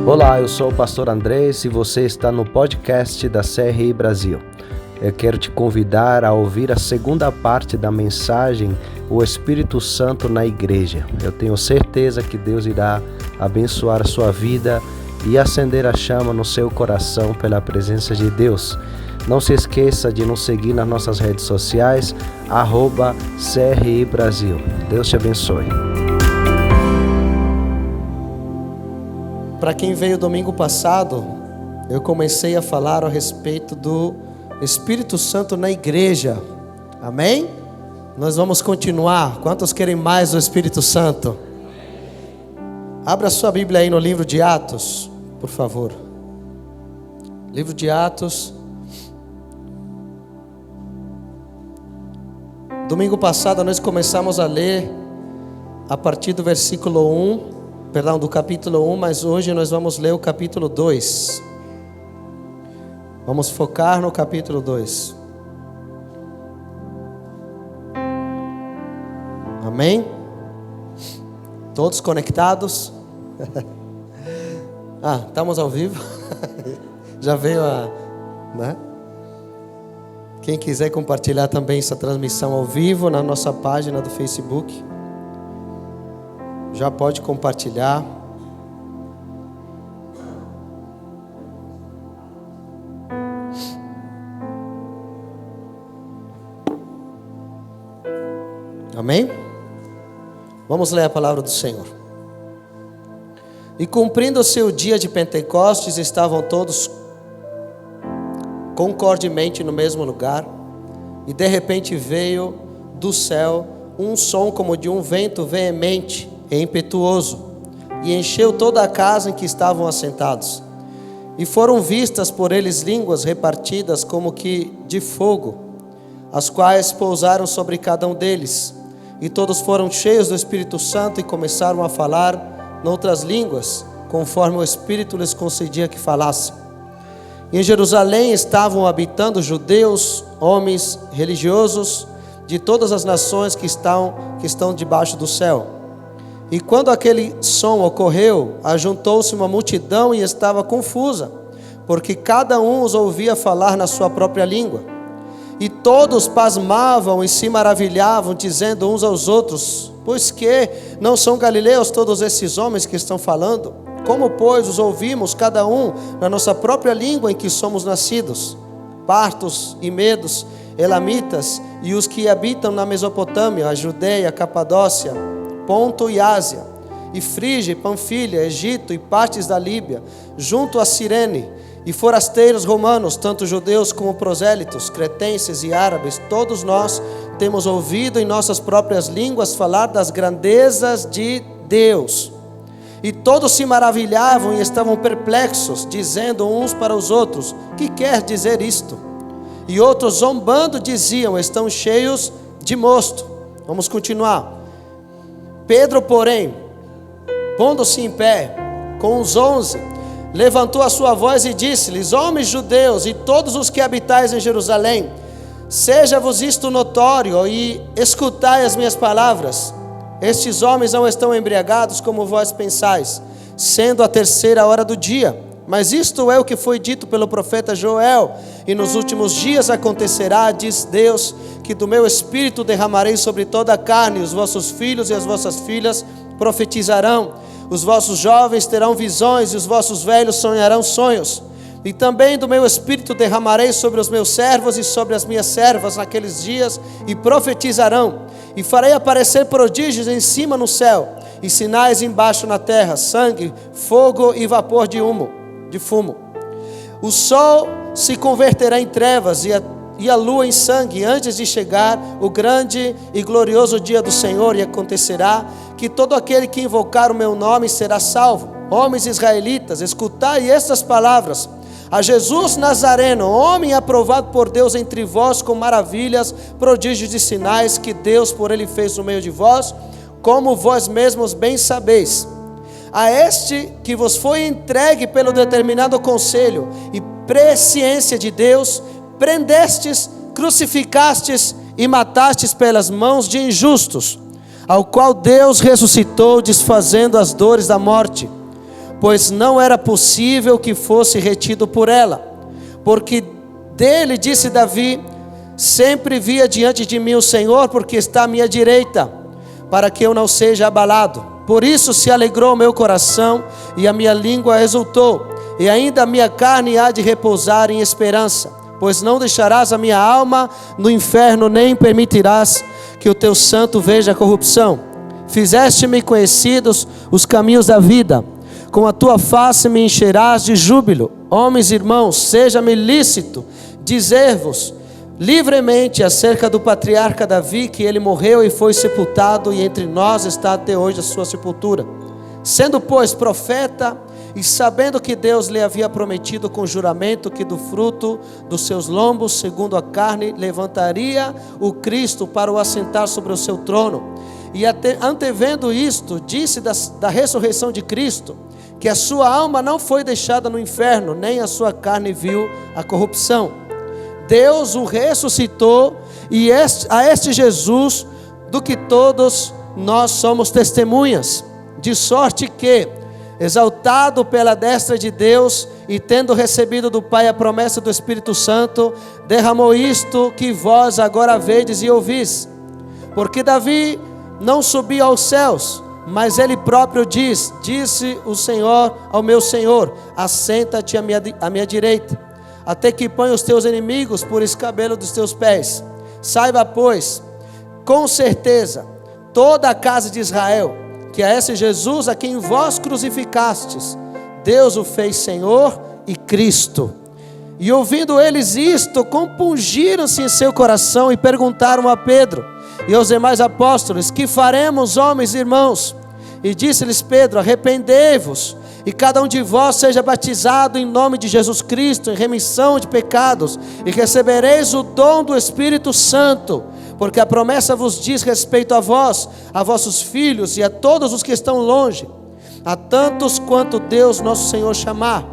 Olá, eu sou o pastor Andrés e você está no podcast da CRI Brasil. Eu quero te convidar a ouvir a segunda parte da mensagem O Espírito Santo na Igreja. Eu tenho certeza que Deus irá abençoar a sua vida e acender a chama no seu coração pela presença de Deus. Não se esqueça de nos seguir nas nossas redes sociais, @CRI Brasil. Deus te abençoe. Para quem veio domingo passado, eu comecei a falar a respeito do Espírito Santo na igreja. Amém? Nós vamos continuar. Quantos querem mais do Espírito Santo? Abra sua Bíblia aí no livro de Atos, por favor. Livro de Atos. Domingo passado nós começamos a ler a partir do versículo 1, do capítulo 1, mas hoje nós vamos ler o capítulo 2. Vamos focar no capítulo 2. Amém? Todos conectados? Estamos ao vivo? Já veio né? Quem quiser compartilhar também essa transmissão ao vivo na nossa página do Facebook, já pode compartilhar. Amém? Vamos ler a palavra do Senhor. E cumprindo-se o dia de Pentecostes, estavam todos concordemente no mesmo lugar, e de repente veio do céu um som como de um vento veemente e impetuoso, e encheu toda a casa em que estavam assentados. E foram vistas por eles línguas repartidas como que de fogo, as quais pousaram sobre cada um deles. E todos foram cheios do Espírito Santo e começaram a falar noutras línguas, conforme o Espírito lhes concedia que falassem. E em Jerusalém estavam habitando judeus, homens religiosos de todas as nações que estão debaixo do céu. E quando aquele som ocorreu, ajuntou-se uma multidão e estava confusa, porque cada um os ouvia falar na sua própria língua. E todos pasmavam e se maravilhavam, dizendo uns aos outros: pois que não são galileus todos esses homens que estão falando? Como, pois, os ouvimos cada um na nossa própria língua em que somos nascidos? Partos e medos, elamitas e os que habitam na Mesopotâmia, a Judeia, a Capadócia, Ponto e Ásia, e Frígia e Panfilha, Egito e partes da Líbia, junto a Cirene, e forasteiros romanos, tanto judeus como prosélitos, cretenses e árabes, todos nós temos ouvido em nossas próprias línguas falar das grandezas de Deus. E todos se maravilhavam e estavam perplexos, dizendo uns para os outros: que quer dizer isto? E outros, zombando, diziam: estão cheios de mosto. Vamos continuar. Pedro, porém, pondo-se em pé com os 11, levantou a sua voz e disse-lhes: homens judeus e todos os que habitais em Jerusalém, seja-vos isto notório e escutai as minhas palavras. Estes homens não estão embriagados como vós pensais, sendo a 3ª hora do dia. Mas isto é o que foi dito pelo profeta Joel: e nos últimos dias acontecerá, diz Deus, que do meu espírito derramarei sobre toda a carne, os vossos filhos e as vossas filhas profetizarão, os vossos jovens terão visões e os vossos velhos sonharão sonhos. E também do meu espírito derramarei sobre os meus servos e sobre as minhas servas naqueles dias, e profetizarão. E farei aparecer prodígios em cima no céu, e sinais embaixo na terra: sangue, fogo e vapor de fumo. O sol se converterá em trevas e a lua em sangue, antes de chegar o grande e glorioso dia do Senhor. E acontecerá que todo aquele que invocar o meu nome será salvo. Homens israelitas, escutai estas palavras: a Jesus Nazareno, homem aprovado por Deus entre vós com maravilhas, prodígios e sinais que Deus por ele fez no meio de vós, como vós mesmos bem sabeis. A este que vos foi entregue pelo determinado conselho e presciência de Deus, prendestes, crucificastes e matastes pelas mãos de injustos, ao qual Deus ressuscitou, desfazendo as dores da morte, pois não era possível que fosse retido por ela. Porque dele disse Davi: sempre via diante de mim o Senhor, porque está à minha direita, para que eu não seja abalado. Por isso se alegrou o meu coração, e a minha língua exultou, e ainda a minha carne há de repousar em esperança, pois não deixarás a minha alma no inferno, nem permitirás que o teu santo veja a corrupção. Fizeste-me conhecidos os caminhos da vida, com a tua face me encherás de júbilo. Homens e irmãos, seja-me lícito dizer-vos livremente acerca do patriarca Davi, que ele morreu e foi sepultado, e entre nós está até hoje a sua sepultura. Sendo, pois, profeta, e sabendo que Deus lhe havia prometido com juramento que do fruto dos seus lombos, segundo a carne, levantaria o Cristo para o assentar sobre o seu trono. E antevendo isto, disse da ressurreição de Cristo, que a sua alma não foi deixada no inferno, nem a sua carne viu a corrupção. Deus o ressuscitou, e a este Jesus, do que todos nós somos testemunhas, de sorte que, exaltado pela destra de Deus, e tendo recebido do Pai a promessa do Espírito Santo, derramou isto que vós agora vedes e ouvis. Porque Davi não subiu aos céus, mas ele próprio disse o Senhor ao meu Senhor: assenta-te à minha direita, até que ponha os teus inimigos por escabelo dos teus pés. Saiba, pois, com certeza, toda a casa de Israel, que a esse Jesus a quem vós crucificastes, Deus o fez Senhor e Cristo. E ouvindo eles isto, compungiram-se em seu coração e perguntaram a Pedro e aos demais apóstolos: que faremos, homens e irmãos? E disse-lhes Pedro: arrependei-vos, e cada um de vós seja batizado em nome de Jesus Cristo, em remissão de pecados, e recebereis o dom do Espírito Santo, porque a promessa vos diz respeito a vós, a vossos filhos e a todos os que estão longe, a tantos quanto Deus nosso Senhor chamar.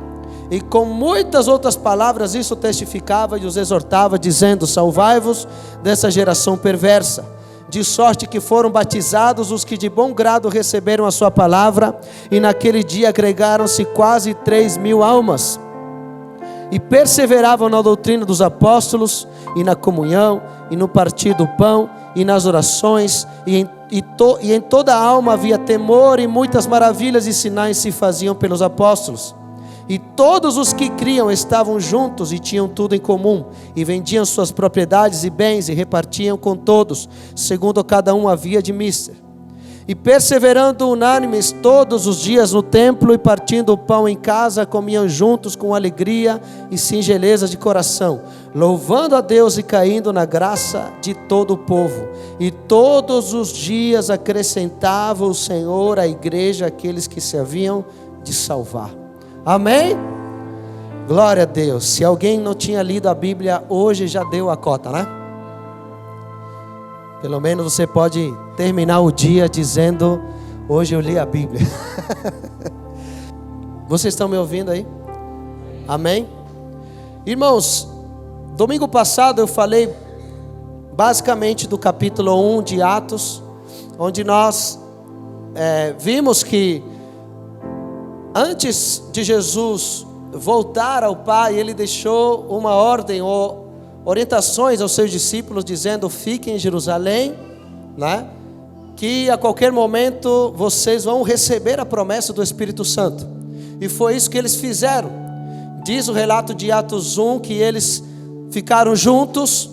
E com muitas outras palavras isso testificava e os exortava, dizendo: salvai-vos dessa geração perversa. De sorte que foram batizados os que de bom grado receberam a sua palavra, e naquele dia agregaram-se quase 3.000 almas. E perseveravam na doutrina dos apóstolos, e na comunhão, e no partir do pão, e nas orações, e em toda a alma havia temor, e muitas maravilhas e sinais se faziam pelos apóstolos. E todos os que criam estavam juntos e tinham tudo em comum, e vendiam suas propriedades e bens e repartiam com todos, segundo cada um havia de mister. E perseverando unânimes todos os dias no templo, e partindo o pão em casa, comiam juntos com alegria e singeleza de coração, louvando a Deus e caindo na graça de todo o povo. E todos os dias acrescentava o Senhor à igreja aqueles que se haviam de salvar. Amém? Glória a Deus. Se alguém não tinha lido a Bíblia hoje, já deu a cota, né? Pelo menos você pode terminar o dia dizendo: hoje eu li a Bíblia. Vocês estão me ouvindo aí? Amém? Irmãos, domingo passado eu falei basicamente do capítulo 1 de Atos, onde nós vimos que antes de Jesus voltar ao Pai, ele deixou uma ordem ou orientações aos seus discípulos, dizendo: fiquem em Jerusalém, né? Que a qualquer momento vocês vão receber a promessa do Espírito Santo. E foi isso que eles fizeram. Diz o relato de Atos 1 que eles ficaram juntos,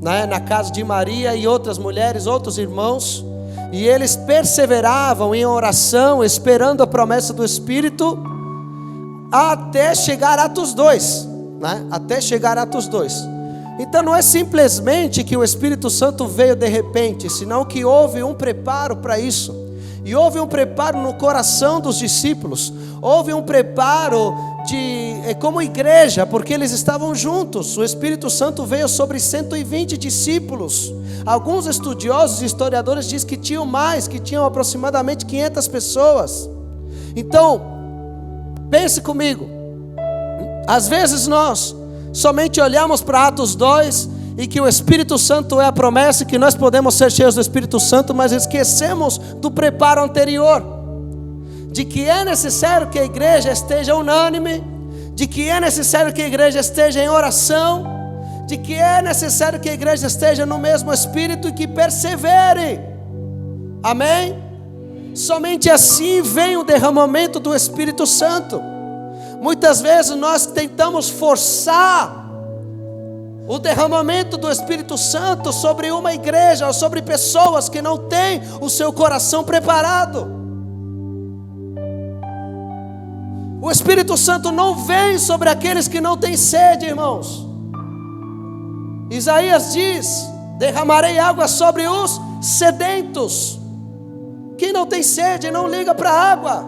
né, na casa de Maria e outras mulheres, outros irmãos, e eles perseveravam em oração, esperando a promessa do Espírito, até chegar a Atos 2, né? Até chegar a Atos 2. Então não é simplesmente que o Espírito Santo veio de repente, senão que houve um preparo para isso. E houve um preparo no coração dos discípulos. Houve um preparo como igreja, porque eles estavam juntos. O Espírito Santo veio sobre 120 discípulos. Alguns estudiosos e historiadores dizem que tinham mais, que tinham aproximadamente 500 pessoas. Então, pense comigo. Às vezes nós somente olhamos para Atos 2 e que o Espírito Santo é a promessa e que nós podemos ser cheios do Espírito Santo, mas esquecemos do preparo anterior. de que é necessário que a igreja esteja unânime, de que é necessário que a igreja esteja em oração, de que é necessário que a igreja esteja no mesmo espírito e que persevere. Amém? Somente assim vem o derramamento do Espírito Santo. Muitas vezes nós tentamos forçar o derramamento do Espírito Santo sobre uma igreja ou sobre pessoas que não têm o seu coração preparado. O Espírito Santo não vem sobre aqueles que não têm sede, irmãos. Isaías diz: derramarei água sobre os sedentos. Quem não tem sede não liga para a água,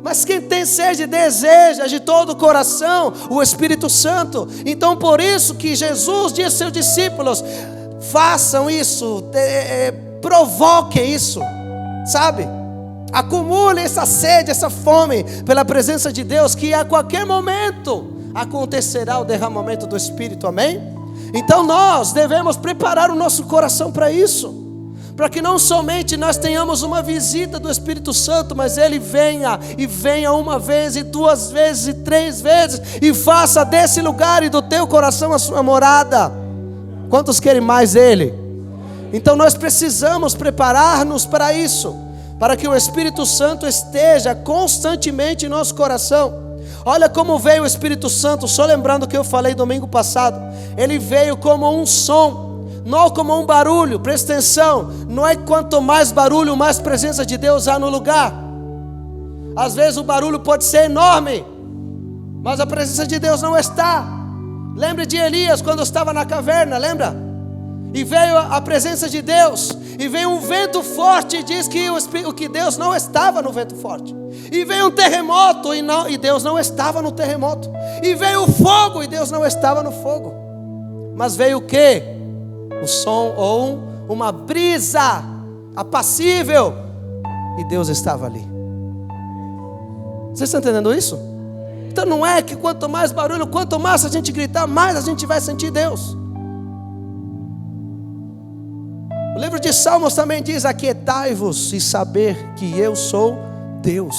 mas quem tem sede deseja de todo o coração o Espírito Santo. Então por isso que Jesus disse aos seus discípulos: façam isso, provoquem isso, sabe? Acumulem essa sede, essa fome pela presença de Deus, que a qualquer momento acontecerá o derramamento do Espírito, amém? Então nós devemos preparar o nosso coração para isso, para que não somente nós tenhamos uma visita do Espírito Santo, mas Ele venha, e venha uma vez, e duas vezes, e três vezes, e faça desse lugar e do teu coração a sua morada. Quantos querem mais Ele? Então nós precisamos preparar-nos para isso, para que o Espírito Santo esteja constantemente em nosso coração. Olha como veio o Espírito Santo, só lembrando o que eu falei domingo passado. Ele veio como um som, não como um barulho. Presta atenção, não é quanto mais barulho, mais presença de Deus há no lugar. Às vezes o barulho pode ser enorme, mas a presença de Deus não está. Lembre de Elias quando estava na caverna, lembra? E veio a presença de Deus, e veio um vento forte, e diz que Deus não estava no vento forte. E veio um terremoto, e Deus não estava no terremoto. E veio o fogo, e Deus não estava no fogo. Mas veio o quê? O som, ou uma brisa apacível, e Deus estava ali. Vocês estão entendendo isso? Então não é que quanto mais barulho, quanto mais a gente gritar, mais a gente vai sentir Deus. O livro de Salmos também diz: aquietai-vos e saber que eu sou Deus.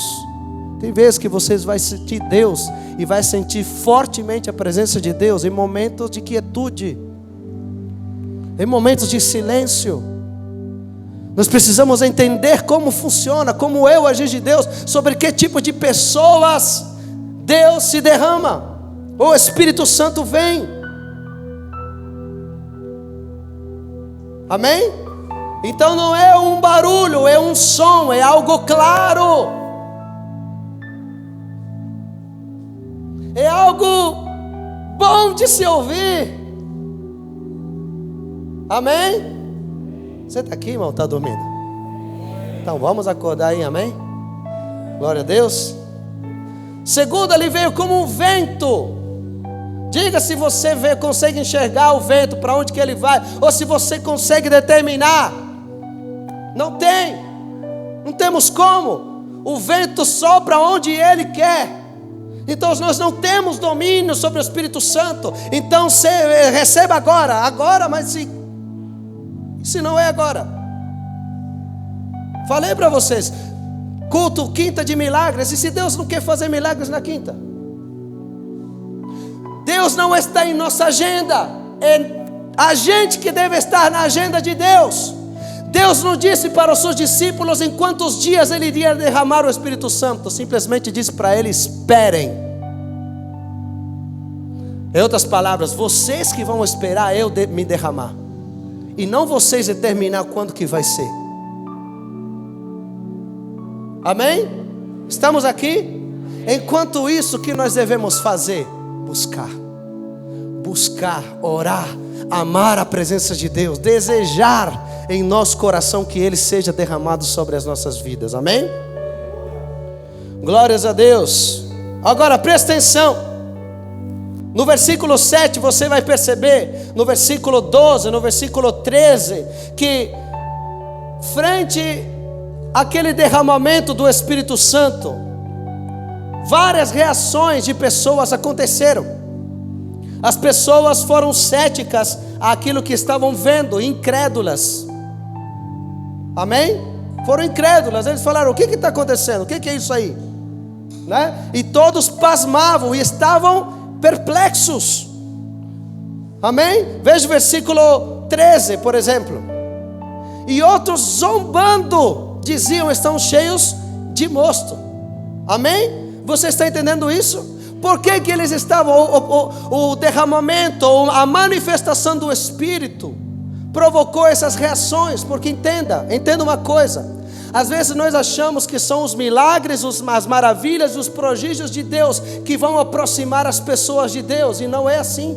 Tem vezes que vocês vão sentir Deus e vai sentir fortemente a presença de Deus em momentos de quietude, em momentos de silêncio. Nós precisamos entender como funciona, como é o agir de Deus, sobre que tipo de pessoas Deus se derrama, o Espírito Santo vem. Amém? Então não é um barulho, é um som, é algo claro, é algo bom de se ouvir. Amém? Você está aqui, irmão? Está dormindo? Então vamos acordar aí, amém? Glória a Deus. Segundo, ele veio como um vento. Diga se você consegue enxergar o vento, para onde que ele vai, ou se você consegue determinar. Não tem, não temos como. O vento sopra onde ele quer. Então nós não temos domínio sobre o Espírito Santo. Então receba agora, mas se não é agora. Falei para vocês, culto quinta de milagres. E se Deus não quer fazer milagres na quinta? Deus não está em nossa agenda, é a gente que deve estar na agenda de Deus. Deus não disse para os seus discípulos em quantos dias Ele iria derramar o Espírito Santo. Simplesmente disse para eles: esperem. Em outras palavras, vocês que vão esperar eu me derramar, e não vocês determinar quando que vai ser. Amém? Estamos aqui? Enquanto isso, o que nós devemos fazer? Buscar, orar, amar a presença de Deus, desejar em nosso coração que Ele seja derramado sobre as nossas vidas, amém? Glórias a Deus. Agora presta atenção, no versículo 7 você vai perceber, no versículo 12, no versículo 13, que frente àquele derramamento do Espírito Santo, várias reações de pessoas aconteceram. As pessoas foram céticas àquilo que estavam vendo, incrédulas. Amém? foram incrédulos. Eles falaram: o que está acontecendo? O que é isso aí? Né? E todos pasmavam e estavam perplexos. Amém? Veja o versículo 13, por exemplo. E outros, zombando, diziam: estão cheios de mosto. Amém? Você está entendendo isso? Por que eles estavam, o derramamento, ou a manifestação do Espírito provocou essas reações? Porque entenda uma coisa: às vezes nós achamos que são os milagres, as maravilhas, os prodígios de Deus que vão aproximar as pessoas de Deus, e não é assim.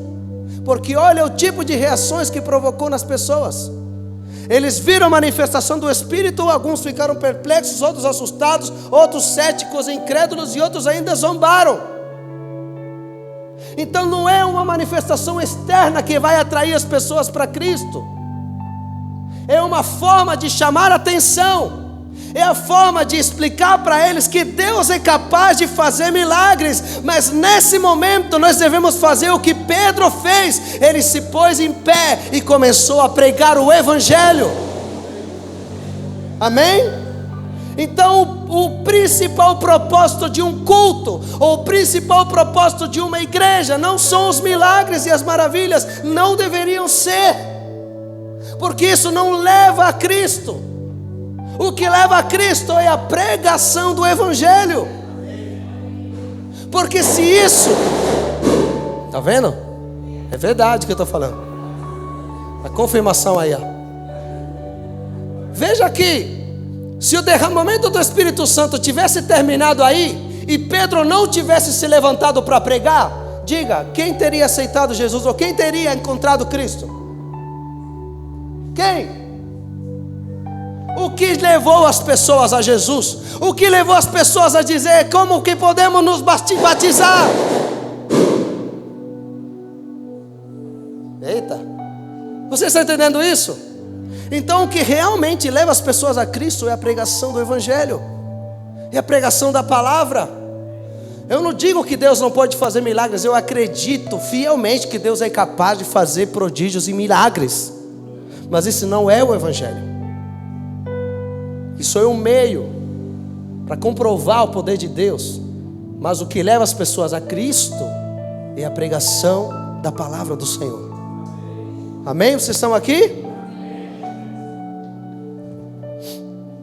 Porque olha o tipo de reações que provocou nas pessoas. Eles viram a manifestação do Espírito, alguns ficaram perplexos, outros assustados, outros céticos, incrédulos, e outros ainda zombaram. Então não é uma manifestação externa que vai atrair as pessoas para Cristo. É uma forma de chamar a atenção. É a forma de explicar para eles que Deus é capaz de fazer milagres. Mas nesse momento nós devemos fazer o que Pedro fez. Ele se pôs em pé e começou a pregar o Evangelho. Amém? Então o principal propósito de um culto, ou o principal propósito de uma igreja, não são os milagres e as maravilhas. Não deveriam ser, porque isso não leva a Cristo. O que leva a Cristo é a pregação do Evangelho. Porque se isso, está vendo? É verdade que eu estou falando. A confirmação aí, ó. Veja aqui. Se o derramamento do Espírito Santo tivesse terminado aí, e Pedro não tivesse se levantado para pregar, diga, quem teria aceitado Jesus, ou quem teria encontrado Cristo? Quem? O que levou as pessoas a Jesus? O que levou as pessoas a dizer: como que podemos nos batizar? Eita, você está entendendo isso? Então o que realmente leva as pessoas a Cristo é a pregação do Evangelho, é a pregação da palavra. Eu não digo que Deus não pode fazer milagres, eu acredito fielmente que Deus é capaz de fazer prodígios e milagres, mas isso não é o Evangelho. Isso é um meio para comprovar o poder de Deus, mas o que leva as pessoas a Cristo é a pregação da palavra do Senhor. Amém? Vocês estão aqui?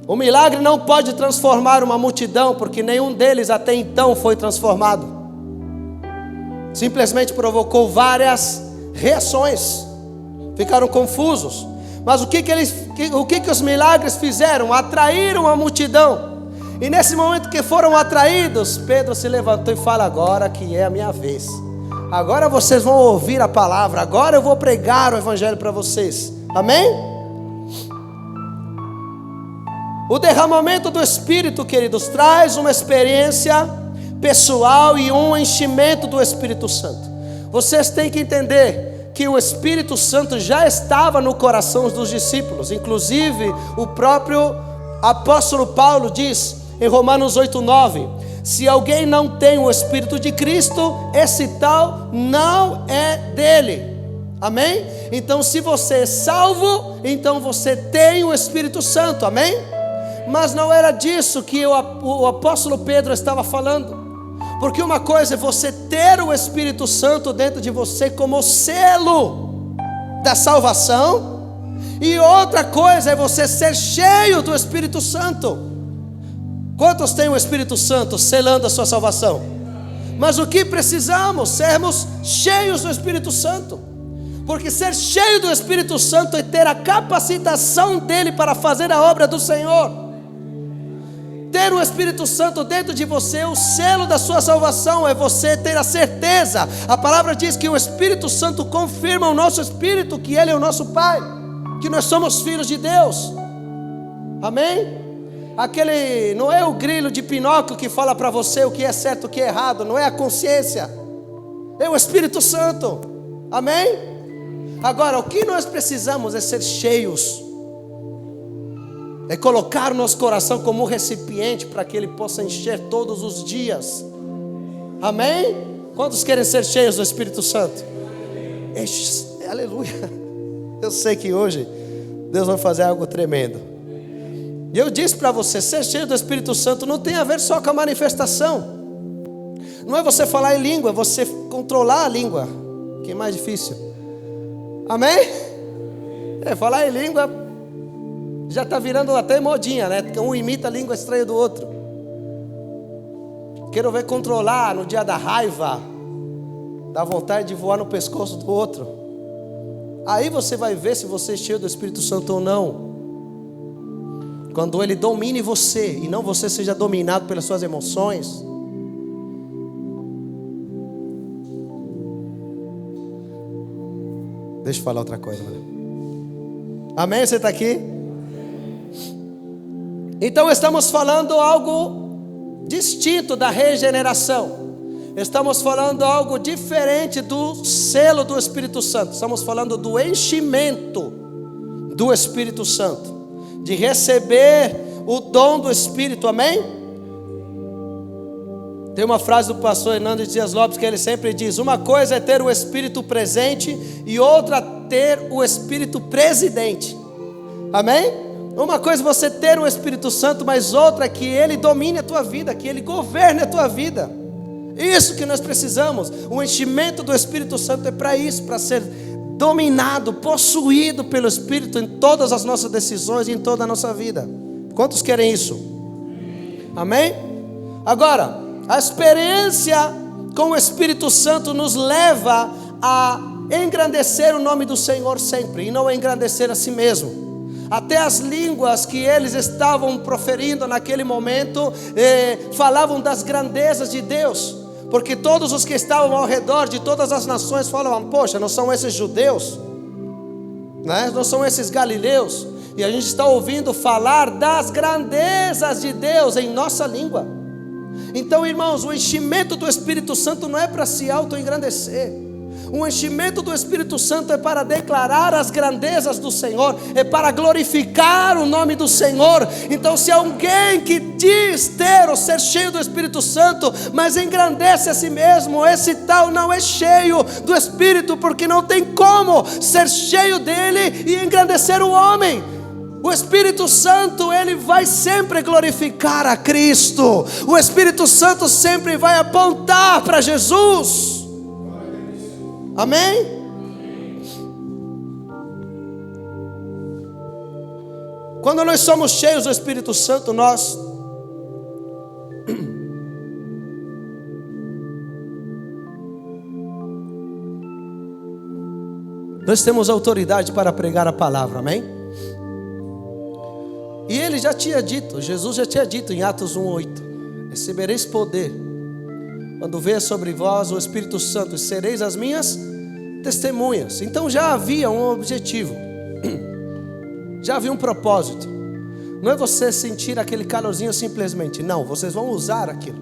O milagre não pode transformar uma multidão, porque nenhum deles até então foi transformado. Simplesmente provocou várias reações, ficaram confusos. Mas o que os milagres fizeram? Atraíram a multidão. E nesse momento que foram atraídos, Pedro se levantou e fala: agora que é a minha vez. Agora vocês vão ouvir a palavra. Agora eu vou pregar o Evangelho para vocês. Amém? O derramamento do Espírito, queridos, traz uma experiência pessoal e um enchimento do Espírito Santo. Vocês têm que entender que o Espírito Santo já estava no coração dos discípulos. Inclusive o próprio apóstolo Paulo diz em Romanos 8:9: se alguém não tem o Espírito de Cristo, esse tal não é dele. Amém? Então se você é salvo, então você tem o Espírito Santo. Amém? Mas não era disso que o apóstolo Pedro estava falando. Porque uma coisa é você ter o Espírito Santo dentro de você como selo da salvação, e outra coisa é você ser cheio do Espírito Santo. Quantos têm o Espírito Santo selando a sua salvação? Mas o que precisamos? Sermos cheios do Espírito Santo. Porque ser cheio do Espírito Santo é ter a capacitação dele para fazer a obra do Senhor. Ter o Espírito Santo dentro de você, o selo da sua salvação, é você ter a certeza. A palavra diz que o Espírito Santo confirma o nosso espírito que Ele é o nosso Pai, que nós somos filhos de Deus. Amém? Aquele não é o grilo de Pinóquio que fala para você o que é certo e o que é errado, não é a consciência, é o Espírito Santo. Amém? Agora, o que nós precisamos é ser cheios, é colocar o nosso coração como um recipiente para que ele possa encher todos os dias. Amém? Quantos querem ser cheios do Espírito Santo? Aleluia. Eu sei que hoje Deus vai fazer algo tremendo. E eu disse para você, ser cheio do Espírito Santo não tem a ver só com a manifestação. Não é você falar em língua, é você controlar a língua, que é mais difícil. Amém? Falar em língua já está virando até modinha, né? Um imita a língua estranha do outro. Quero ver controlar no dia da raiva, da vontade de voar no pescoço do outro. Aí você vai ver se você é cheio do Espírito Santo ou não. Quando Ele domine você e não você seja dominado pelas suas emoções. Deixa eu falar outra coisa, mano. Amém? Você está aqui? Então estamos falando algo distinto da regeneração. Estamos falando algo diferente do selo do Espírito Santo. Estamos falando do enchimento do Espírito Santo, de receber o dom do Espírito, amém? Tem uma frase do pastor Hernando Dias Lopes que ele sempre diz: uma coisa é ter o Espírito presente e outra ter o Espírito presidente, amém? Uma coisa é você ter o Espírito Santo, mas outra é que Ele domine a tua vida, que Ele governe a tua vida. Isso que nós precisamos. O enchimento do Espírito Santo é para isso, para ser dominado, possuído pelo Espírito em todas as nossas decisões e em toda a nossa vida. Quantos querem isso? Amém? Agora, a experiência com o Espírito Santo nos leva a engrandecer o nome do Senhor sempre, e não a engrandecer a si mesmo. Até as línguas que eles estavam proferindo naquele momento falavam das grandezas de Deus, porque todos os que estavam ao redor de todas as nações falavam: poxa, não são esses judeus, né? Não são esses galileus, e a gente está ouvindo falar das grandezas de Deus em nossa língua. Então, irmãos, o enchimento do Espírito Santo não é para se auto-engrandecer. O enchimento do Espírito Santo é para declarar as grandezas do Senhor, é para glorificar o nome do Senhor. Então, se alguém que diz ter ou ser cheio do Espírito Santo, mas engrandece a si mesmo, esse tal não é cheio do Espírito, porque não tem como ser cheio dele e engrandecer o homem. O Espírito Santo, ele vai sempre glorificar a Cristo. O Espírito Santo sempre vai apontar para Jesus. Amém? Quando nós somos cheios do Espírito Santo, nós temos autoridade para pregar a palavra, amém? E ele já tinha dito, Jesus já tinha dito em Atos 1:8: recebereis poder quando vier sobre vós o Espírito Santo, e sereis as minhas testemunhas. Então já havia um objetivo, já havia um propósito. Não é você sentir aquele calorzinho simplesmente, não, vocês vão usar aquilo.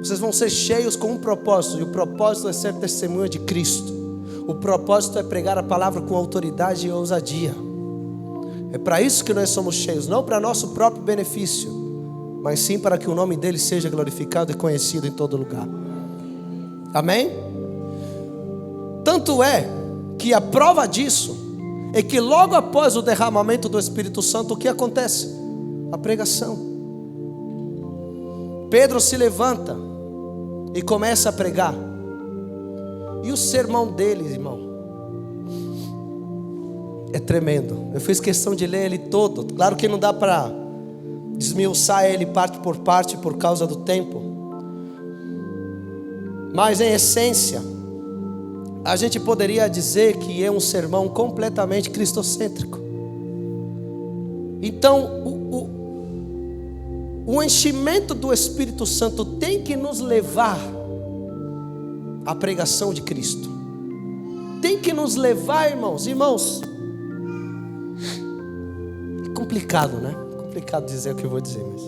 Vocês vão ser cheios com um propósito, e o propósito é ser testemunha de Cristo. O propósito é pregar a palavra com autoridade e ousadia. É para isso que nós somos cheios, não para nosso próprio benefício, mas sim para que o nome dele seja glorificado e conhecido em todo lugar. Amém? Tanto é que a prova disso é que logo após o derramamento do Espírito Santo, o que acontece? A pregação. Pedro se levanta e começa a pregar. E o sermão dele, irmão, é tremendo. Eu fiz questão de ler ele todo. Claro que não dá para desmiuçar ele parte por parte por causa do tempo, mas em essência a gente poderia dizer que é um sermão completamente cristocêntrico. Então o enchimento do Espírito Santo tem que nos levar à pregação de Cristo, tem que nos levar, irmãos, é complicado, né? Complicado dizer o que eu vou dizer, mas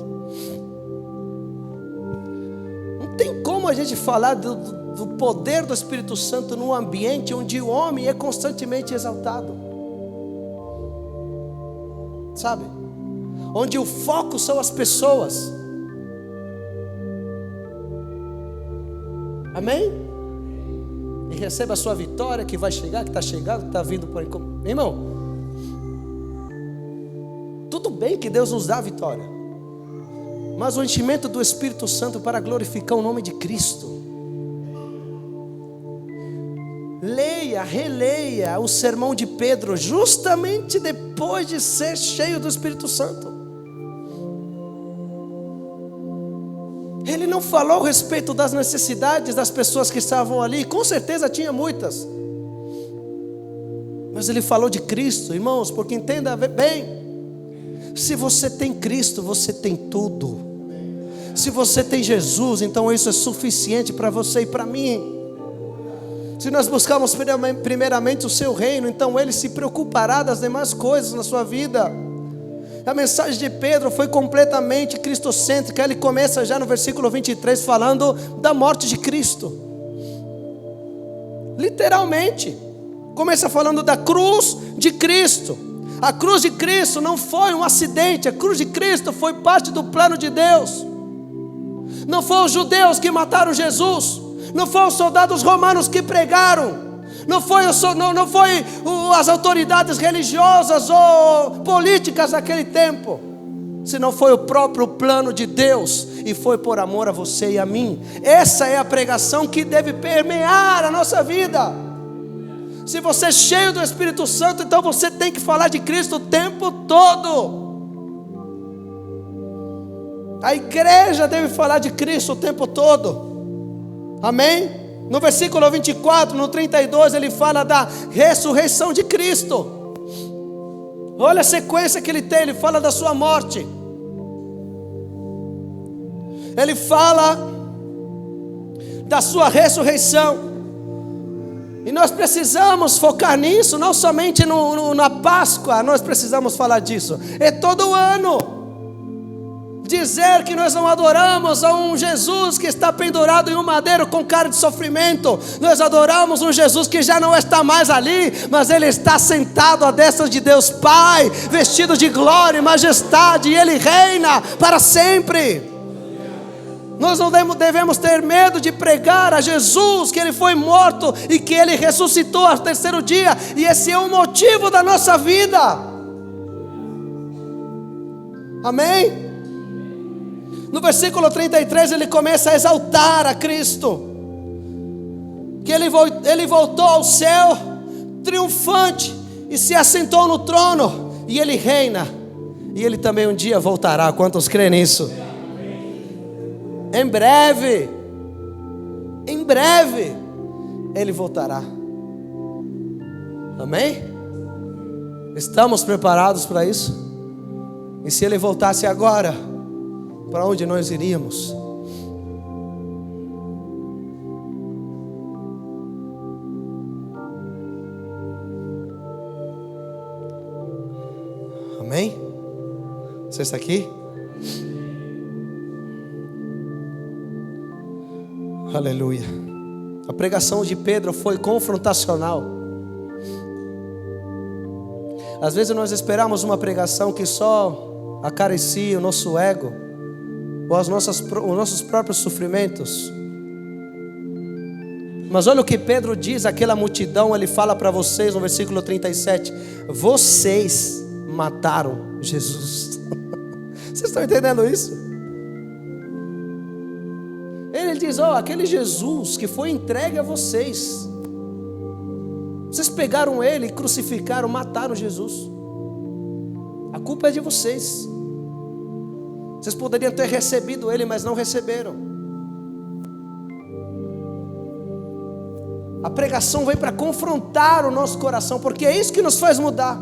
não tem como a gente falar do poder do Espírito Santo num ambiente onde o homem é constantemente exaltado, sabe? Onde o foco são as pessoas. Amém? E receba a sua vitória, que vai chegar, que está chegando, que está vindo por aí. Irmão, tudo bem que Deus nos dá a vitória, mas o enchimento do Espírito Santo para glorificar o nome de Cristo. Leia, releia o sermão de Pedro, justamente depois de ser cheio do Espírito Santo. Ele não falou a respeito das necessidades das pessoas que estavam ali, com certeza tinha muitas, mas ele falou de Cristo, irmãos, porque entenda bem, se você tem Cristo, você tem tudo. Se você tem Jesus, então isso é suficiente para você e para mim. Se nós buscarmos primeiramente o seu reino, então Ele se preocupará das demais coisas na sua vida. A mensagem de Pedro foi completamente cristocêntrica. Ele começa já no versículo 23 falando da morte de Cristo. Literalmente, começa falando da cruz de Cristo. A cruz de Cristo não foi um acidente, a cruz de Cristo foi parte do plano de Deus. Não foram os judeus que mataram Jesus, não foram os soldados romanos que pregaram, não foi as autoridades religiosas ou políticas daquele tempo, senão foi o próprio plano de Deus, e foi por amor a você e a mim. Essa é a pregação que deve permear a nossa vida. Se você é cheio do Espírito Santo, então você tem que falar de Cristo o tempo todo. A igreja deve falar de Cristo o tempo todo. Amém? No versículo 24, no 32, ele fala da ressurreição de Cristo. Olha a sequência que ele tem. Ele fala da sua morte, ele fala da sua ressurreição. E nós precisamos focar nisso, não somente na Páscoa. Nós precisamos falar disso. É todo ano. Dizer que nós não adoramos a um Jesus que está pendurado em um madeiro com cara de sofrimento. Nós adoramos um Jesus que já não está mais ali, mas Ele está sentado à destra de Deus Pai, vestido de glória e majestade, e Ele reina para sempre. Nós não devemos ter medo de pregar a Jesus, que Ele foi morto e que Ele ressuscitou ao terceiro dia, e esse é o motivo da nossa vida. Amém? No versículo 33 ele começa a exaltar a Cristo, que ele voltou ao céu triunfante e se assentou no trono, e Ele reina, e Ele também um dia voltará. Quantos creem nisso? Em breve Ele voltará. Amém? Estamos preparados para isso? E se Ele voltasse agora, para onde nós iríamos? Amém? Você está aqui? Aleluia. A pregação de Pedro foi confrontacional. Às vezes nós esperamos uma pregação que só acaricia o nosso ego, ou os nossos próprios sofrimentos. Mas olha o que Pedro diz àquela multidão. Ele fala para vocês no versículo 37: vocês mataram Jesus. Vocês estão entendendo isso? Ele diz: aquele Jesus que foi entregue a vocês, vocês pegaram Ele, crucificaram, mataram Jesus. A culpa é de vocês. Vocês poderiam ter recebido Ele, mas não receberam. A pregação vem para confrontar o nosso coração, porque é isso que nos faz mudar.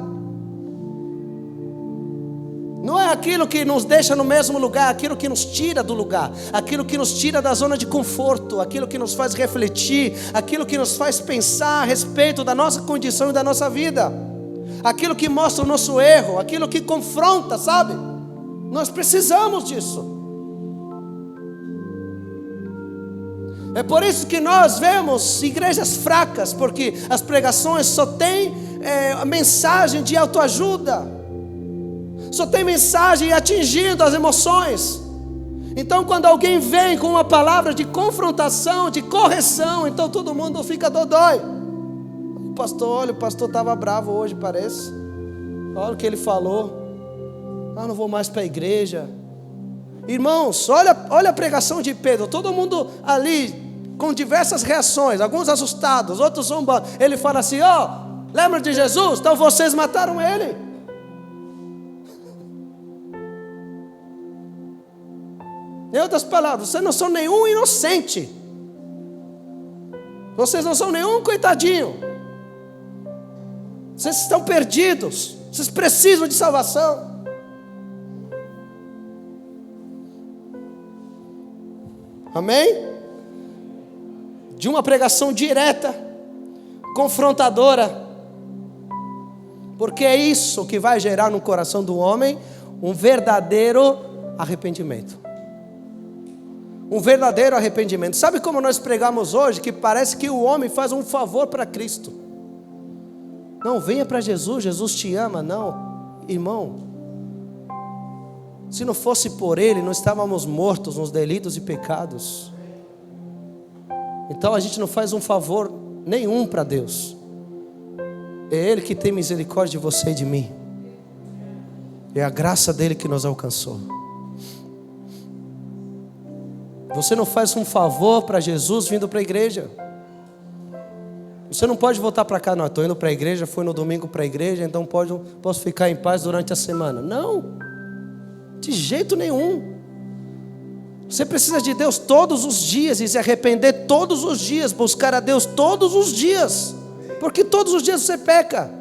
Não é aquilo que nos deixa no mesmo lugar, aquilo que nos tira do lugar, aquilo que nos tira da zona de conforto, aquilo que nos faz refletir, aquilo que nos faz pensar a respeito da nossa condição e da nossa vida, aquilo que mostra o nosso erro, aquilo que confronta, sabe? Nós precisamos disso. É por isso que nós vemos igrejas fracas, porque as pregações só têm a mensagem de autoajuda, só tem mensagem atingindo as emoções. Então quando alguém vem com uma palavra de confrontação, de correção, então todo mundo fica dodói. O pastor estava bravo hoje, parece. Olha o que ele falou. Não vou mais para a igreja. Irmãos, olha a pregação de Pedro. Todo mundo ali com diversas reações, alguns assustados, outros zombando. Ele fala assim: lembra de Jesus? Então vocês mataram ele. Em outras palavras, vocês não são nenhum inocente. Vocês não são nenhum coitadinho. Vocês estão perdidos. Vocês precisam de salvação. Amém? De uma pregação direta, confrontadora. Porque é isso que vai gerar no coração do homem um verdadeiro arrependimento. Um verdadeiro arrependimento. Sabe como nós pregamos hoje? Que parece que o homem faz um favor para Cristo. Não, venha para Jesus, Jesus te ama. Não, irmão, se não fosse por Ele, nós estávamos mortos nos delitos e pecados. Então a gente não faz um favor nenhum para Deus. É Ele que tem misericórdia de você e de mim. É a graça dele que nos alcançou. Você não faz um favor para Jesus vindo para a igreja. Você não pode voltar para cá. Não, estou indo para a igreja, fui no domingo para a igreja, então posso ficar em paz durante a semana. Não, de jeito nenhum. Você precisa de Deus todos os dias e se arrepender todos os dias, buscar a Deus todos os dias, porque todos os dias você peca.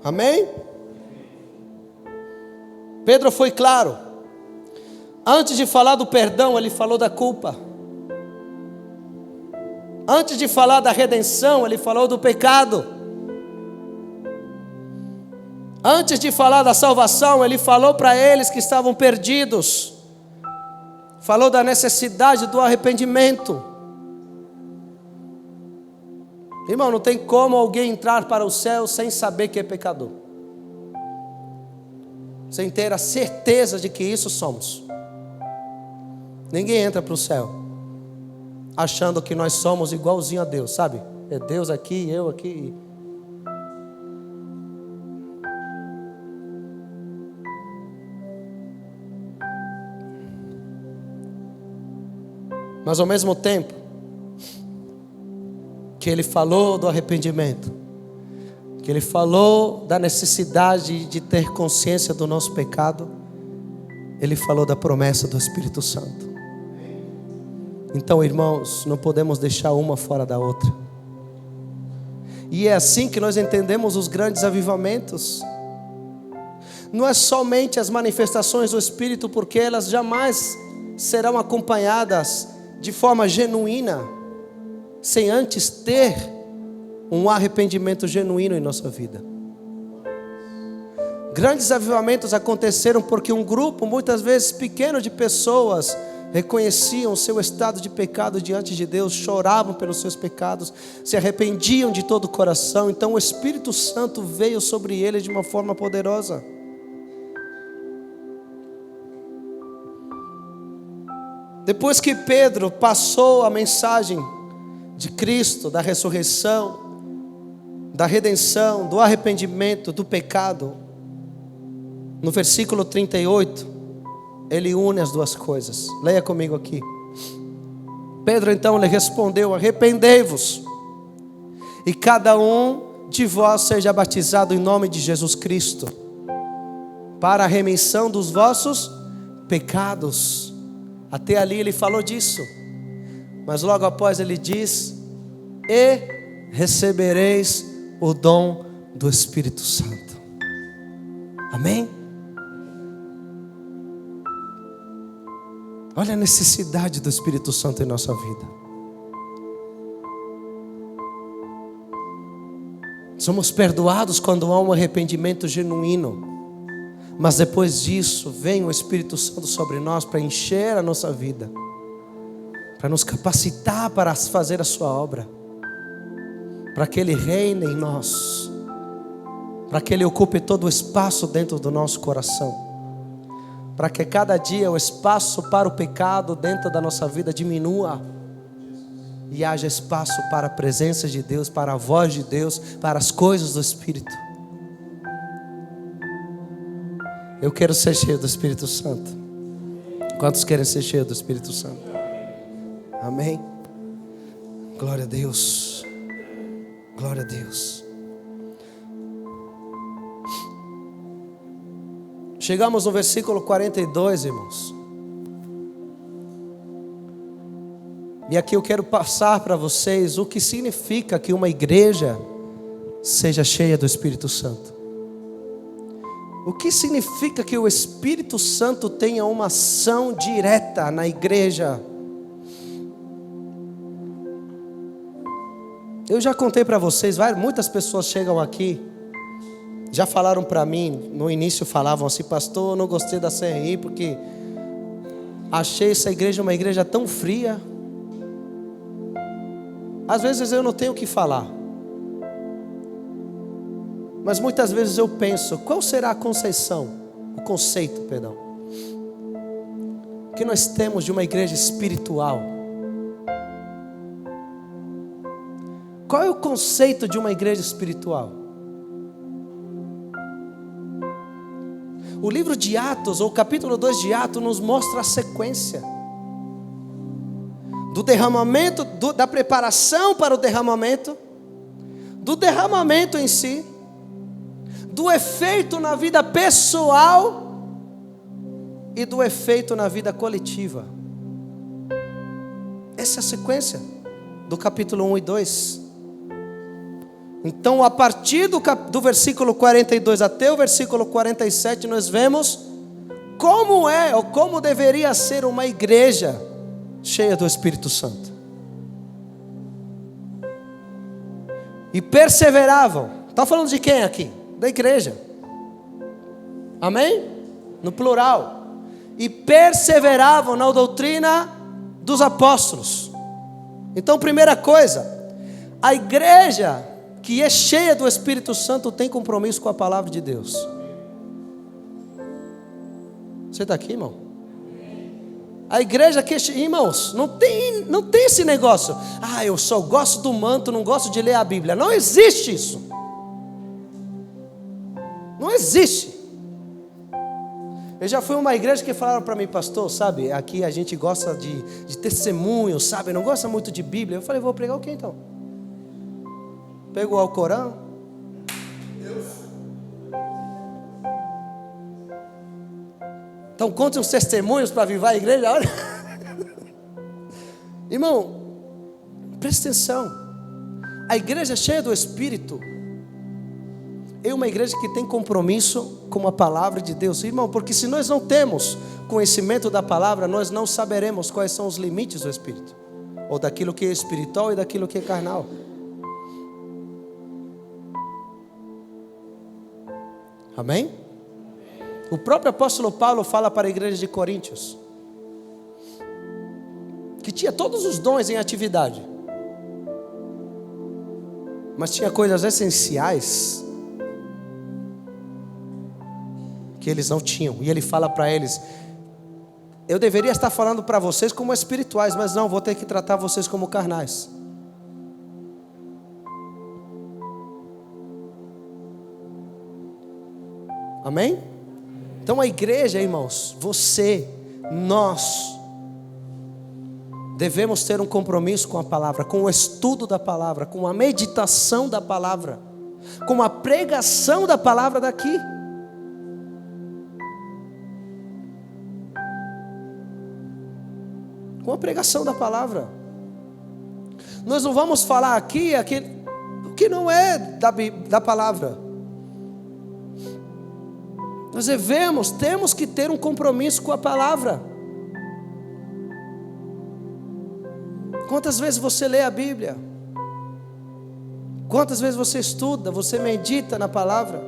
Amém? Pedro foi claro. Antes de falar do perdão, ele falou da culpa. Antes de falar da redenção, ele falou do pecado. Antes de falar da salvação, ele falou para eles que estavam perdidos. Falou da necessidade do arrependimento. Irmão, não tem como alguém entrar para o céu sem saber que é pecador, sem ter a certeza de que isso somos. Ninguém entra para o céu achando que nós somos igualzinho a Deus, sabe? É Deus aqui, eu aqui. Mas ao mesmo tempo que ele falou do arrependimento, que ele falou da necessidade de ter consciência do nosso pecado, ele falou da promessa do Espírito Santo. Então, irmãos, não podemos deixar uma fora da outra. E é assim que nós entendemos os grandes avivamentos. Não é somente as manifestações do Espírito, porque elas jamais serão acompanhadas de forma genuína, sem antes ter um arrependimento genuíno em nossa vida. Grandes avivamentos aconteceram porque um grupo, muitas vezes pequeno, de pessoas reconheciam o seu estado de pecado diante de Deus, choravam pelos seus pecados, se arrependiam de todo o coração. Então o Espírito Santo veio sobre eles de uma forma poderosa. Depois que Pedro passou a mensagem de Cristo, da ressurreição, da redenção, do arrependimento, do pecado, no versículo 38, ele une as duas coisas. Leia comigo aqui. Pedro então lhe respondeu: arrependei-vos, e cada um de vós seja batizado em nome de Jesus Cristo, para a remissão dos vossos pecados. Até ali ele falou disso. Mas logo após ele diz: e recebereis o dom do Espírito Santo. Amém? Olha a necessidade do Espírito Santo em nossa vida. Somos perdoados quando há um arrependimento genuíno. Mas depois disso vem o Espírito Santo sobre nós para encher a nossa vida, para nos capacitar para fazer a sua obra, para que Ele reine em nós, para que Ele ocupe todo o espaço dentro do nosso coração, para que cada dia o espaço para o pecado dentro da nossa vida diminua. e haja espaço para a presença de Deus, para a voz de Deus, para as coisas do Espírito. Eu quero ser cheio do Espírito Santo. Quantos querem ser cheios do Espírito Santo? Amém? Glória a Deus. Glória a Deus. Chegamos no versículo 42, irmãos. E aqui eu quero passar para vocês o que significa que uma igreja seja cheia do Espírito Santo. O que significa que o Espírito Santo tenha uma ação direta na igreja? Eu já contei para vocês, muitas pessoas chegam aqui, já falaram para mim, no início falavam assim: pastor, eu não gostei da CRI porque achei essa igreja uma igreja tão fria. Às vezes eu não tenho o que falar, mas muitas vezes eu penso, qual será o conceito, que nós temos de uma igreja espiritual? Qual é o conceito de uma igreja espiritual? O livro de Atos, ou o capítulo 2 de Atos, nos mostra a sequência do derramamento, da preparação para o derramamento, do derramamento em si, do efeito na vida pessoal e do efeito na vida coletiva. Essa é a sequência do capítulo 1 e 2. Então, a partir do versículo 42 até o versículo 47, nós vemos como é ou como deveria ser uma igreja cheia do Espírito Santo. E perseveravam. Está falando de quem aqui? Da igreja. Amém? No plural. E perseveravam na doutrina dos apóstolos. Então, primeira coisa, a igreja que é cheia do Espírito Santo tem compromisso com a palavra de Deus. Você está aqui, irmão? A igreja que, irmãos, não tem esse negócio. Eu só gosto do manto, não gosto de ler a Bíblia. Não existe isso. Não existe. Eu já fui a uma igreja que falaram para mim: pastor, sabe, aqui a gente gosta de testemunho, sabe, não gosta muito de Bíblia. Eu falei: vou pregar o quê então? Pegou o Alcorão? Então conte uns testemunhos para avivar a igreja. Olha. Irmão, presta atenção. A igreja cheia do Espírito é uma igreja que tem compromisso com a palavra de Deus. Irmão, porque se nós não temos conhecimento da palavra, nós não saberemos quais são os limites do Espírito, ou daquilo que é espiritual e daquilo que é carnal. Amém? O próprio apóstolo Paulo fala para a igreja de Coríntios que tinha todos os dons em atividade, mas tinha coisas essenciais que eles não tinham. E ele fala para eles: eu deveria estar falando para vocês como espirituais, mas não, vou ter que tratar vocês como carnais. Amém? Então a igreja, irmãos, nós devemos ter um compromisso com a palavra, com o estudo da palavra, com a meditação da palavra, com a pregação da palavra daqui. Com a pregação da palavra. Nós não vamos falar aqui o que não é da palavra. Nós temos que ter um compromisso com a palavra. Quantas vezes você lê a Bíblia? Quantas vezes você estuda, você medita na palavra?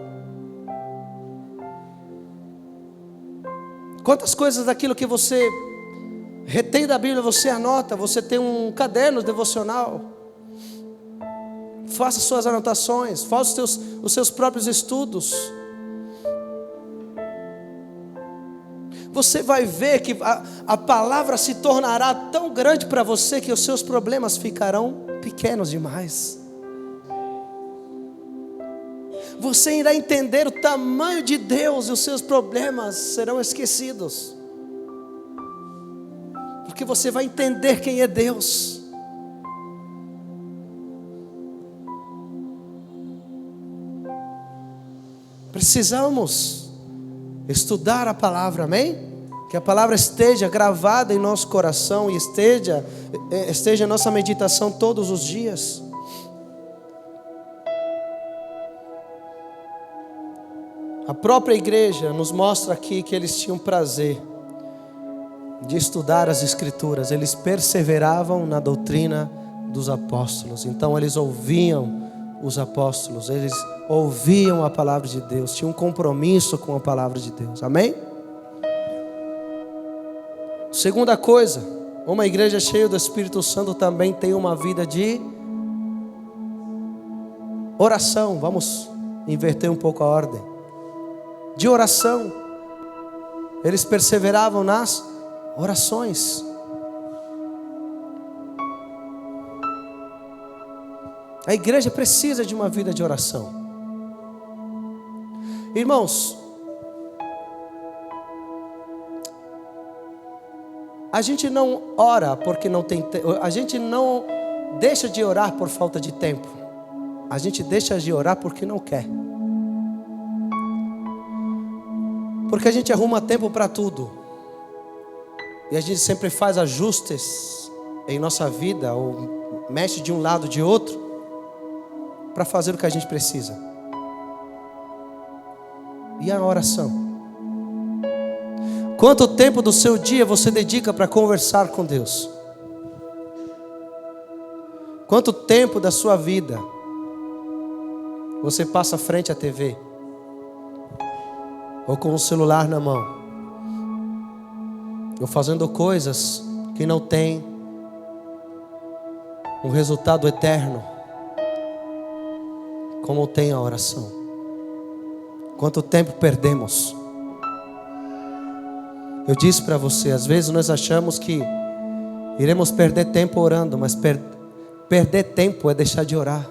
Quantas coisas daquilo que você retém da Bíblia você anota? Você tem um caderno devocional. Faça suas anotações, faça os seus próprios estudos. você vai ver que a palavra se tornará tão grande para você que os seus problemas ficarão pequenos demais. Você irá entender o tamanho de Deus e os seus problemas serão esquecidos. Porque você vai entender quem é Deus. Precisamos estudar a palavra, amém? Que a palavra esteja gravada em nosso coração e esteja em nossa meditação todos os dias. A própria igreja nos mostra aqui que eles tinham prazer de estudar as Escrituras. Eles perseveravam na doutrina dos apóstolos. Então eles ouviam os apóstolos, eles ouviam a palavra de Deus, tinham um compromisso com a palavra de Deus, amém? Segunda coisa, uma igreja cheia do Espírito Santo também tem uma vida de oração. Vamos inverter um pouco a ordem. De oração. Eles perseveravam nas orações. A igreja precisa de uma vida de oração. Irmãos, a gente não ora porque não tem tempo. A gente não deixa de orar por falta de tempo. A gente deixa de orar porque não quer. Porque a gente arruma tempo para tudo. E a gente sempre faz ajustes em nossa vida, ou mexe de um lado de outro, para fazer o que a gente precisa. E a oração? Quanto tempo do seu dia você dedica para conversar com Deus? Quanto tempo da sua vida você passa frente à TV? Ou com o celular na mão? Ou fazendo coisas que não têm um resultado eterno, como tem a oração? Quanto tempo perdemos? Eu disse para você, às vezes nós achamos que iremos perder tempo orando, mas perder tempo é deixar de orar.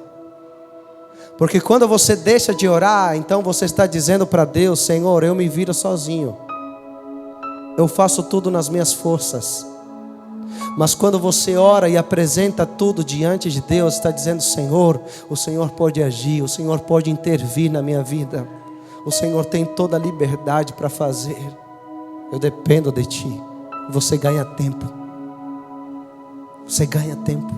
Porque quando você deixa de orar, então você está dizendo para Deus: Senhor, eu me viro sozinho, eu faço tudo nas minhas forças. Mas quando você ora e apresenta tudo diante de Deus, está dizendo: Senhor, o Senhor pode agir, o Senhor pode intervir na minha vida, o Senhor tem toda a liberdade para fazer. Eu dependo de Ti. Você ganha tempo. Você ganha tempo.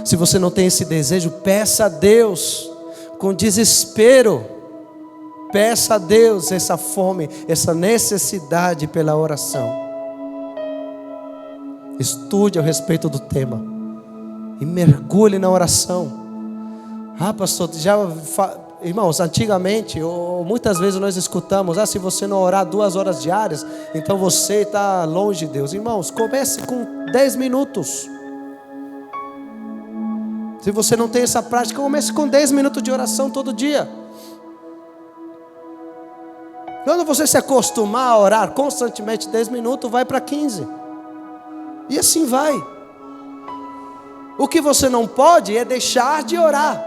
Se você não tem esse desejo, peça a Deus com desespero. Peça a Deus essa fome, essa necessidade pela oração. Estude a respeito do tema e mergulhe na oração. Pastor, irmãos, antigamente, ou muitas vezes nós escutamos: se você não orar 2 horas diárias, então você está longe de Deus. Irmãos, comece com 10 minutos. Se você não tem essa prática, comece com 10 minutos de oração todo dia. Quando você se acostumar a orar constantemente 10 minutos, vai para 15. E assim vai. O que você não pode é deixar de orar.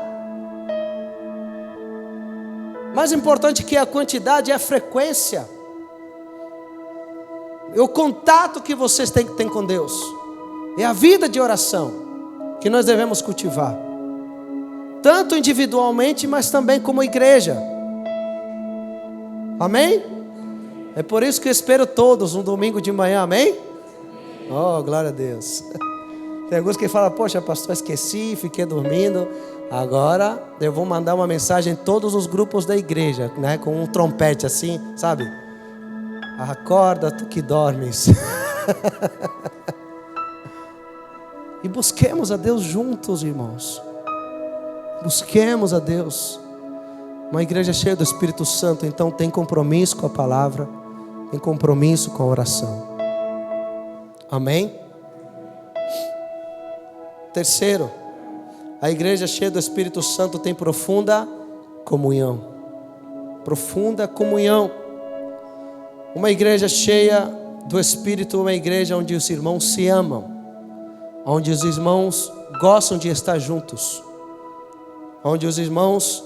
Mais importante que a quantidade é a frequência. É o contato que vocês têm que ter com Deus. É a vida de oração que nós devemos cultivar, tanto individualmente, mas também como igreja. Amém? É por isso que eu espero todos um domingo de manhã, amém? Oh, glória a Deus. Tem alguns que falam: poxa, pastor, esqueci, fiquei dormindo. Agora eu vou mandar uma mensagem em todos os grupos da igreja, né? Com um trompete assim, sabe? Acorda, tu que dormes. E busquemos a Deus juntos, irmãos. Busquemos a Deus. Uma igreja cheia do Espírito Santo, então, tem compromisso com a palavra, tem compromisso com a oração. Amém? Terceiro, a igreja cheia do Espírito Santo tem profunda comunhão. Profunda comunhão. Uma igreja cheia do Espírito, uma igreja onde os irmãos se amam, onde os irmãos gostam de estar juntos, onde os irmãos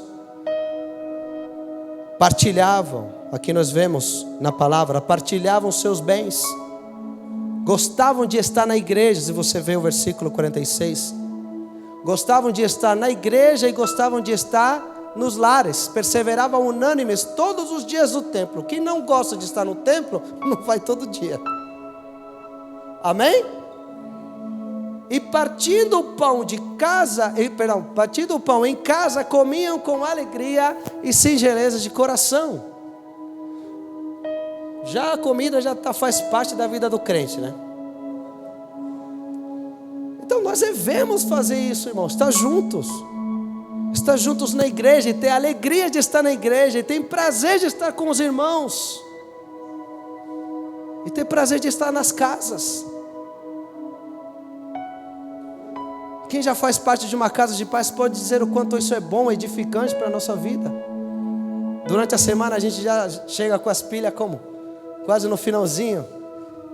partilhavam, aqui nós vemos na palavra, partilhavam seus bens, gostavam de estar na igreja. Se você vê o versículo 46, gostavam de estar na igreja e gostavam de estar nos lares, perseveravam unânimes todos os dias no templo. Quem não gosta de estar no templo, não vai todo dia. Amém? E partindo o pão em casa, comiam com alegria e singeleza de coração. Já a comida faz parte da vida do crente, né? Então nós devemos fazer isso, irmãos, estar juntos na igreja, e ter alegria de estar na igreja, e ter prazer de estar com os irmãos, e ter prazer de estar nas casas. Quem já faz parte de uma casa de paz pode dizer o quanto isso é bom, edificante para a nossa vida. Durante a semana a gente já chega com as pilhas como? Quase no finalzinho,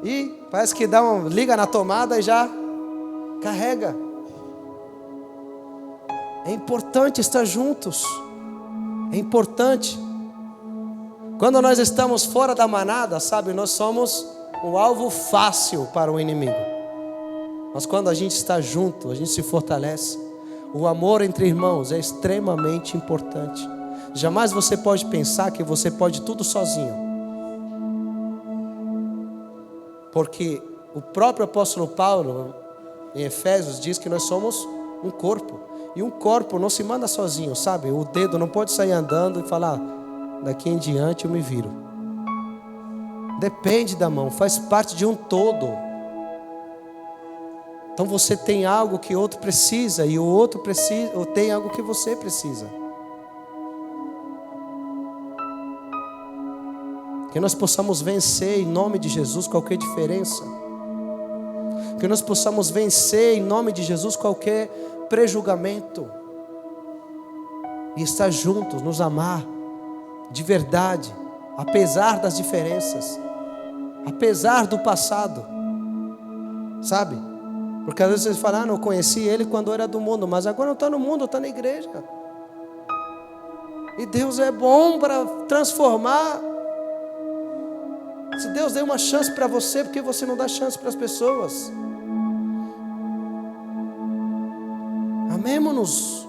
e parece que liga na tomada e já carrega. É importante estar juntos, é importante. Quando nós estamos fora da manada, sabe, nós somos um alvo fácil para o inimigo. Mas quando a gente está junto, a gente se fortalece. O amor entre irmãos é extremamente importante. Jamais você pode pensar que você pode tudo sozinho, porque o próprio apóstolo Paulo, em Efésios, diz que nós somos um corpo. E um corpo não se manda sozinho, sabe? O dedo não pode sair andando e falar: daqui em diante eu me viro. Depende da mão, faz parte de um todo. Então você tem algo que o outro precisa, e o outro precisa, ou tem algo que você precisa. Que nós possamos vencer em nome de Jesus qualquer diferença. Que nós possamos vencer em nome de Jesus qualquer prejulgamento, e estar juntos, nos amar de verdade, apesar das diferenças, apesar do passado, sabe? Porque às vezes você fala: não, eu conheci ele quando era do mundo, mas agora não está no mundo, está na igreja. E Deus é bom para transformar. Se Deus deu uma chance para você, por que você não dá chance para as pessoas? Amemo-nos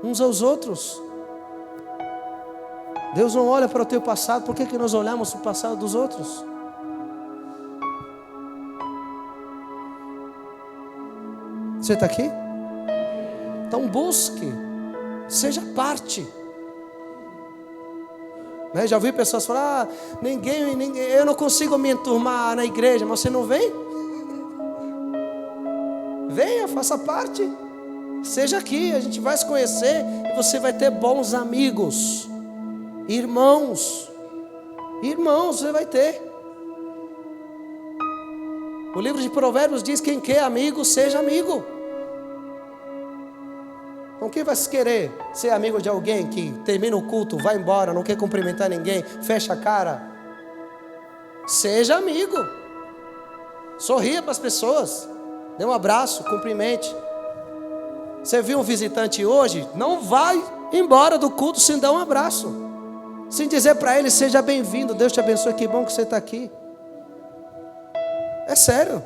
uns aos outros. Deus não olha para o teu passado, por que nós olhamos para o passado dos outros? Você está aqui? Então busque, seja parte. Já ouvi pessoas falar: ninguém, eu não consigo me enturmar na igreja. Mas você não vem? Venha, faça parte. Seja aqui, a gente vai se conhecer e você vai ter bons amigos, irmãos você vai ter. O livro de Provérbios diz: quem quer amigo, seja amigo. Então quem vai querer ser amigo de alguém que termina o culto, vai embora, não quer cumprimentar ninguém, fecha a cara? Seja amigo, sorria para as pessoas, dê um abraço, cumprimente. Você viu um visitante hoje? Não vai embora do culto sem dar um abraço, sem dizer para ele: seja bem-vindo, Deus te abençoe, que bom que você está aqui. É sério.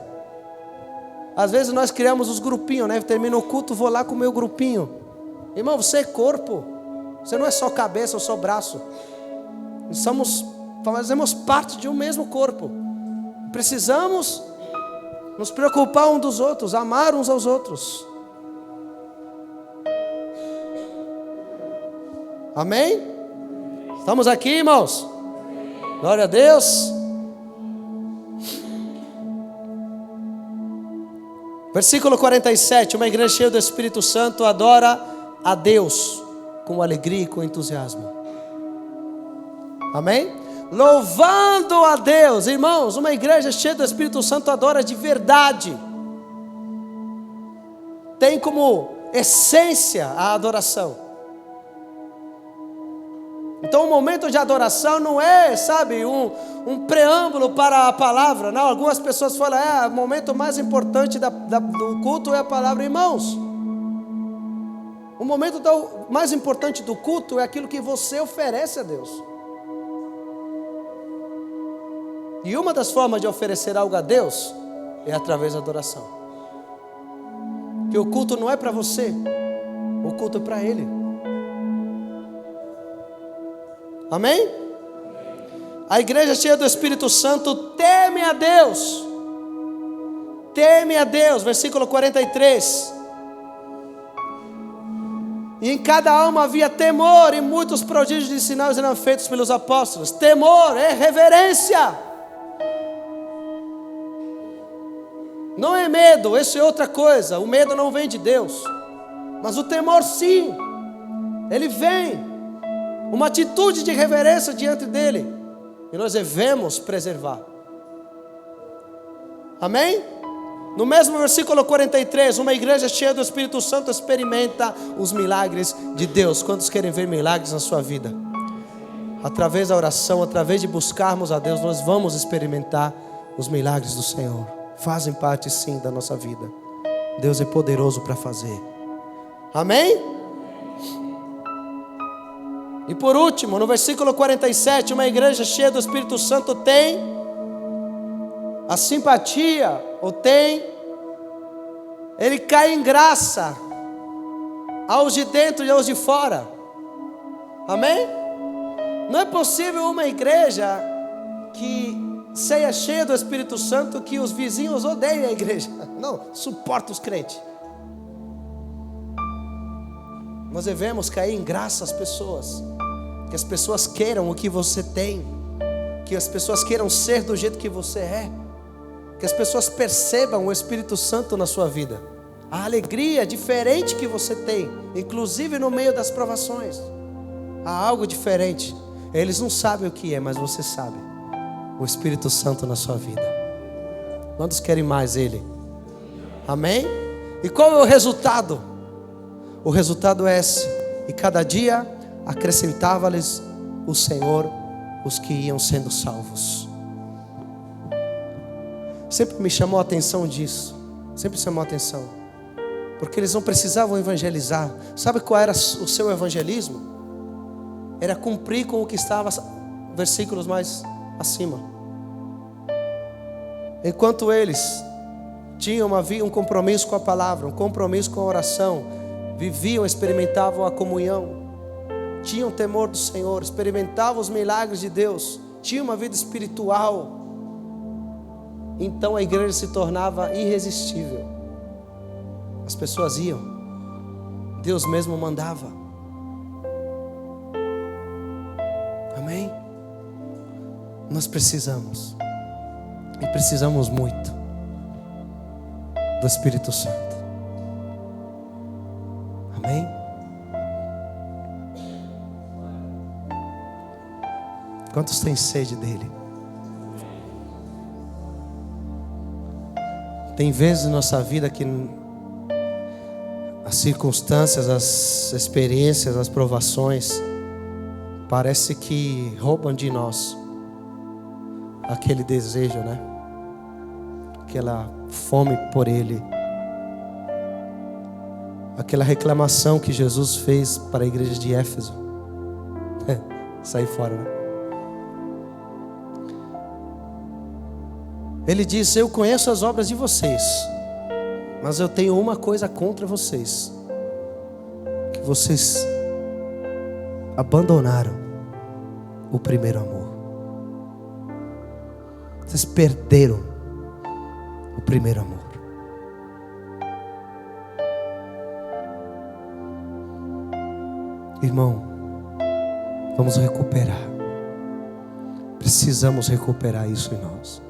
Às vezes nós criamos os grupinhos, né? Termina o culto, vou lá com o meu grupinho. Irmão, você é corpo, você não é só cabeça ou só braço. Fazemos parte de um mesmo corpo. Precisamos nos preocupar uns dos outros, amar uns aos outros. Amém? Estamos aqui, irmãos? Glória a Deus. Versículo 47. Uma igreja cheia do Espírito Santo adora a Deus com alegria e com entusiasmo. Amém? Louvando a Deus. Irmãos, uma igreja cheia do Espírito Santo adora de verdade. Tem como essência a adoração. Então o momento de adoração não é, sabe, um preâmbulo para a palavra. Não, algumas pessoas falam, o momento mais importante do culto é a palavra. Irmãos, o momento mais importante do culto é aquilo que você oferece a Deus. E uma das formas de oferecer algo a Deus é através da adoração. Que o culto não é para você, o culto é para Ele. Amém? A igreja cheia do Espírito Santo teme a Deus. Teme a Deus, versículo 43. E em cada alma havia temor, e muitos prodígios e sinais eram feitos pelos apóstolos. Temor é reverência. Não é medo, isso é outra coisa. O medo não vem de Deus, mas o temor sim, ele vem. Uma atitude de reverência diante dele, e nós devemos preservar. Amém? No mesmo versículo 43, uma igreja cheia do Espírito Santo experimenta os milagres de Deus. Quantos querem ver milagres na sua vida? Através da oração, através de buscarmos a Deus, nós vamos experimentar os milagres do Senhor. Fazem parte sim da nossa vida. Deus é poderoso para fazer. Amém? E por último, no versículo 47, uma igreja cheia do Espírito Santo tem a simpatia, ele cai em graça aos de dentro e aos de fora. Amém? Não é possível uma igreja que seja cheia do Espírito Santo que os vizinhos odeiem a igreja. Não, suporta os crentes. Nós devemos cair em graça às pessoas, que as pessoas queiram o que você tem, que as pessoas queiram ser do jeito que você é, que as pessoas percebam o Espírito Santo na sua vida, a alegria diferente que você tem, inclusive no meio das provações, há algo diferente. Eles não sabem o que é, mas você sabe, o Espírito Santo na sua vida. Quantos querem mais Ele? Amém? E qual é o resultado? O resultado é esse: e cada dia acrescentava-lhes o Senhor os que iam sendo salvos. Sempre me chamou a atenção disso. Sempre chamou a atenção. Porque eles não precisavam evangelizar. Sabe qual era o seu evangelismo? Era cumprir com o que estava versículos mais acima. Enquanto eles tinham um compromisso com a palavra, um compromisso com a oração, viviam, experimentavam a comunhão, tinham temor do Senhor, experimentavam os milagres de Deus, tinham uma vida espiritual, então a igreja se tornava irresistível. As pessoas iam, Deus mesmo mandava. Amém? Nós precisamos, e precisamos muito do Espírito Santo. Amém? Quantos têm sede dele? Tem vezes na nossa vida que as circunstâncias, as experiências, as provações parece que roubam de nós aquele desejo, né? Aquela fome por Ele, aquela reclamação que Jesus fez para a igreja de Éfeso. Sair fora, né? Ele disse: eu conheço as obras de vocês, mas eu tenho uma coisa contra vocês, que vocês abandonaram o primeiro amor. Vocês perderam o primeiro amor. Irmão, vamos recuperar. Precisamos recuperar isso em nós.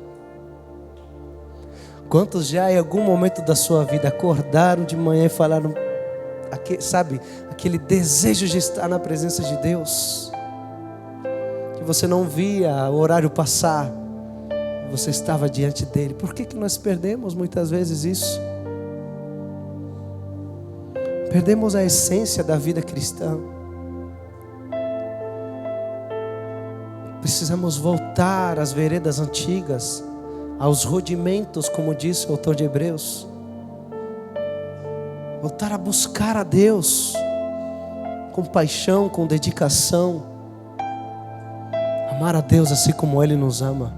Quantos já em algum momento da sua vida acordaram de manhã e falaram, sabe, aquele desejo de estar na presença de Deus, que você não via o horário passar, você estava diante dele? Por que nós perdemos muitas vezes isso? Perdemos a essência da vida cristã. Precisamos voltar às veredas antigas, aos rudimentos, como disse o autor de Hebreus. Voltar a buscar a Deus com paixão, com dedicação. Amar a Deus assim como Ele nos ama.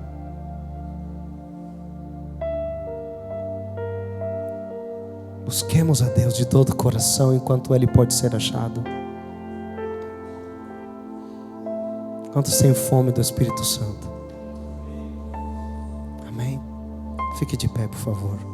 Busquemos a Deus de todo o coração enquanto Ele pode ser achado. Quantos têm fome do Espírito Santo? Amém? Fique de pé, por favor.